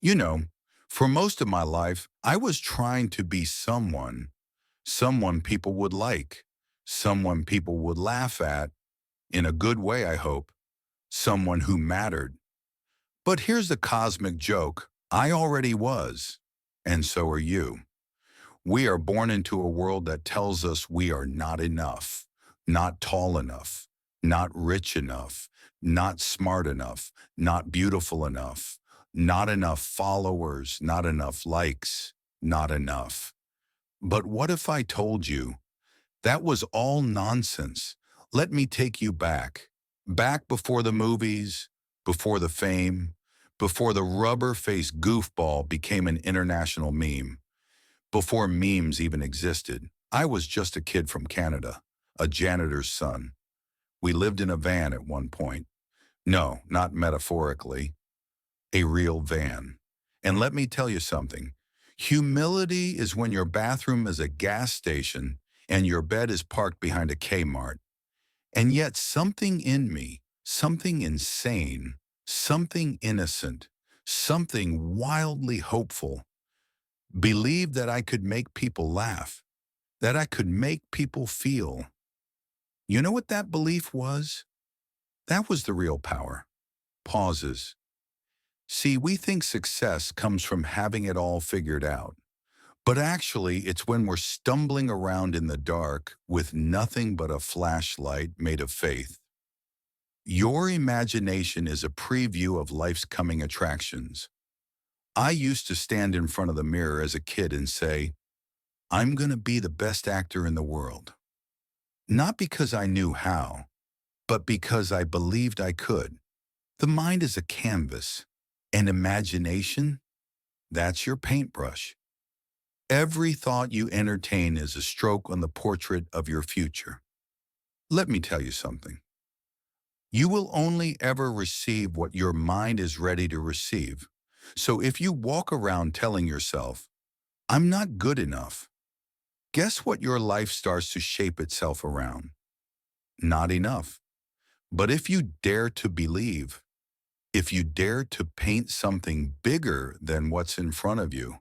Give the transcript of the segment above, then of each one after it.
You know, for most of my life, I was trying to be someone people would like, someone people would laugh at, in a good way, I hope, someone who mattered. But here's the cosmic joke. I already was, and so are you. We are born into a world that tells us we are not enough, not tall enough, not rich enough, not smart enough, not beautiful enough, not enough followers, not enough likes, not enough. But what if I told you that was all nonsense? Let me take you back. Back before the movies, before the fame, before the rubber-faced goofball became an international meme. Before memes even existed, I was just a kid from Canada, a janitor's son. We lived in a van at one point. No, not metaphorically, a real van. And let me tell you something. Humility is when your bathroom is a gas station and your bed is parked behind a Kmart. And yet something in me, something insane, something innocent, something wildly hopeful, believed that I could make people laugh, that I could make people feel. You know what that belief was? That was the real power. Pauses. See, we think success comes from having it all figured out. But actually, it's when we're stumbling around in the dark with nothing but a flashlight made of faith. Your imagination is a preview of life's coming attractions. I used to stand in front of the mirror as a kid and say, I'm going to be the best actor in the world. Not because I knew how, but because I believed I could. The mind is a canvas, and imagination, that's your paintbrush. Every thought you entertain is a stroke on the portrait of your future. Let me tell you something. You will only ever receive what your mind is ready to receive. So if you walk around telling yourself, I'm not good enough, guess what your life starts to shape itself around? Not enough. But if you dare to believe, if you dare to paint something bigger than what's in front of you,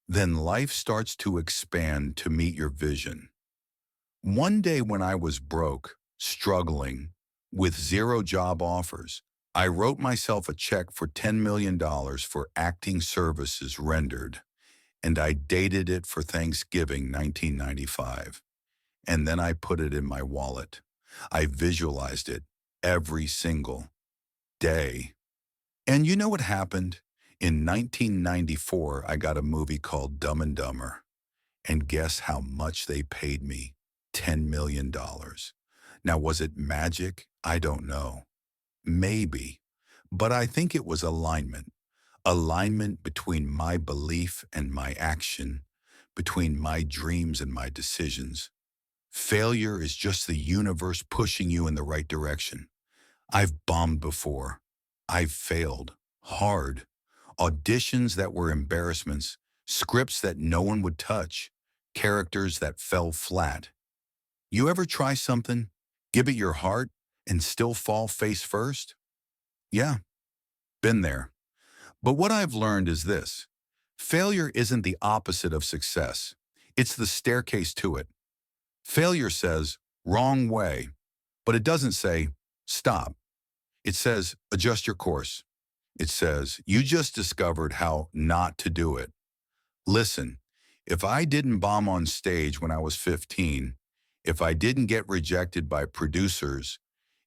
then life starts to expand to meet your vision. One day when I was broke, struggling, with zero job offers, I wrote myself a check for $10 million for acting services rendered, and I dated it for Thanksgiving 1995. And then I put it in my wallet. I visualized it every single day. And you know what happened? In 1994, I got a movie called Dumb and Dumber. And guess how much they paid me? $10 million. Now, was it magic? I don't know. Maybe. But I think it was alignment. Alignment between my belief and my action, between my dreams and my decisions. Failure is just the universe pushing you in the right direction. I've bombed before. I've failed. Hard. Auditions that were embarrassments. Scripts that no one would touch. Characters that fell flat. You ever try something, give it your heart, and still fall face first? Yeah, been there. But what I've learned is this. Failure isn't the opposite of success. It's the staircase to it. Failure says, wrong way, but it doesn't say, stop. It says, adjust your course. It says, you just discovered how not to do it. Listen, if I didn't bomb on stage when I was 15, if I didn't get rejected by producers,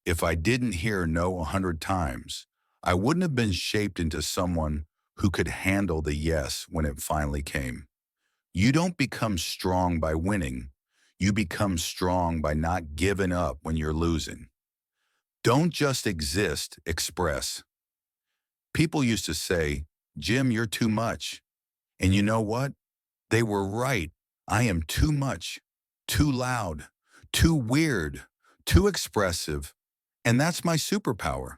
if I didn't hear no 100 times, I wouldn't have been shaped into someone who could handle the yes when it finally came. You don't become strong by winning. You become strong by not giving up when you're losing. Don't just exist, express. People used to say, Jim, you're too much. And you know what? They were right. I am too much, too loud, too weird, too expressive. And that's my superpower.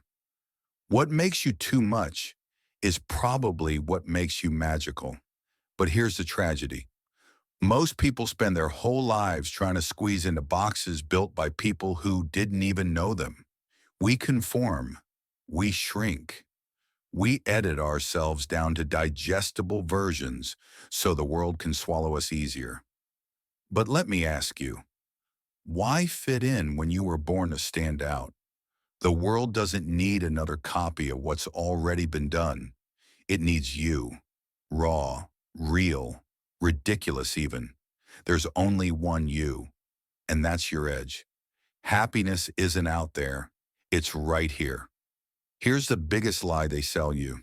What makes you too much is probably what makes you magical. But here's the tragedy. Most people spend their whole lives trying to squeeze into boxes built by people who didn't even know them. We conform. We shrink. We edit ourselves down to digestible versions so the world can swallow us easier. But let me ask you, why fit in when you were born to stand out? The world doesn't need another copy of what's already been done. It needs you. Raw, real, ridiculous even. There's only one you, and that's your edge. Happiness isn't out there. It's right here. Here's the biggest lie they sell you.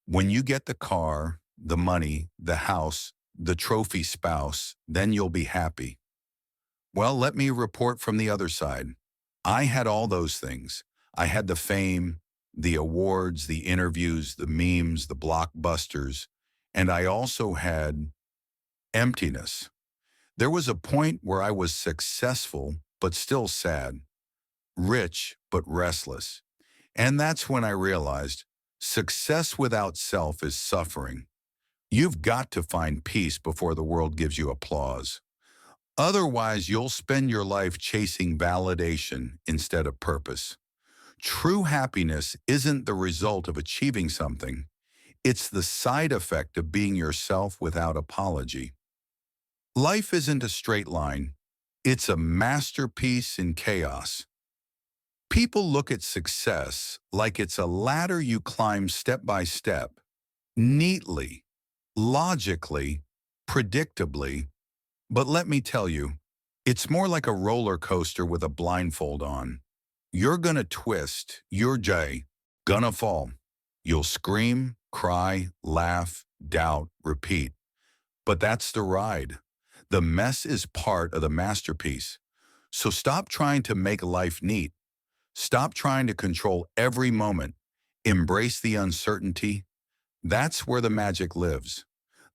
When you get the car, the money, the house, the trophy spouse, then you'll be happy. Well, let me report from the other side. I had all those things. I had the fame, the awards, the interviews, the memes, the blockbusters, and I also had emptiness. There was a point where I was successful, but still sad, rich, but restless. And that's when I realized success without self is suffering. You've got to find peace before the world gives you applause. Otherwise, you'll spend your life chasing validation instead of purpose. True happiness isn't the result of achieving something. It's the side effect of being yourself without apology. Life isn't a straight line. It's a masterpiece in chaos. People look at success like it's a ladder you climb step by step, neatly, logically, predictably. But let me tell you, it's more like a roller coaster with a blindfold on. You're gonna twist, you're gonna fall. You'll scream, cry, laugh, doubt, repeat. But that's the ride. The mess is part of the masterpiece. So stop trying to make life neat. Stop trying to control every moment. Embrace the uncertainty. That's where the magic lives.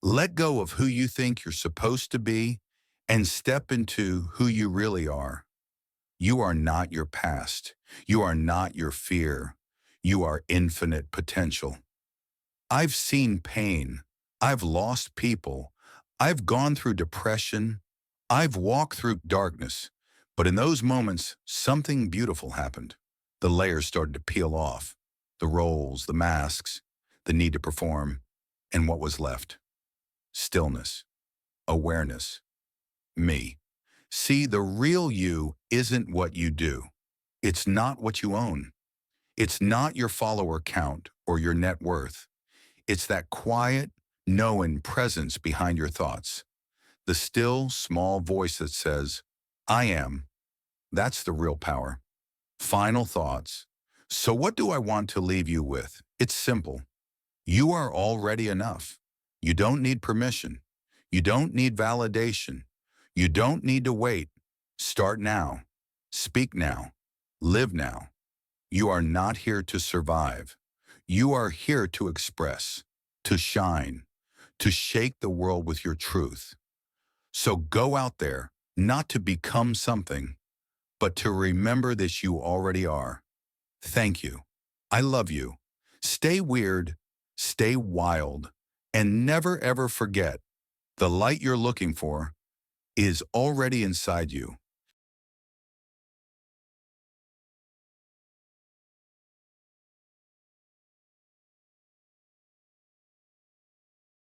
Let go of who you think you're supposed to be and step into who you really are. You are not your past. You are not your fear. You are infinite potential. I've seen pain. I've lost people. I've gone through depression. I've walked through darkness. But in those moments, something beautiful happened. The layers started to peel off. The roles, the masks, the need to perform. And what was left? Stillness. Awareness. Me. See, the real you isn't what you do. It's not what you own. It's not your follower count or your net worth. It's that quiet, knowing presence behind your thoughts. The still, small voice that says, I am. That's the real power. Final thoughts. So what do I want to leave you with? It's simple. You are already enough. You don't need permission. You don't need validation. You don't need to wait. Start now. Speak now. Live now. You are not here to survive. You are here to express, to shine, to shake the world with your truth. So go out there, not to become something, but to remember that you already are. Thank you. I love you. Stay weird, stay wild, and never ever forget the light you're looking for is already inside you.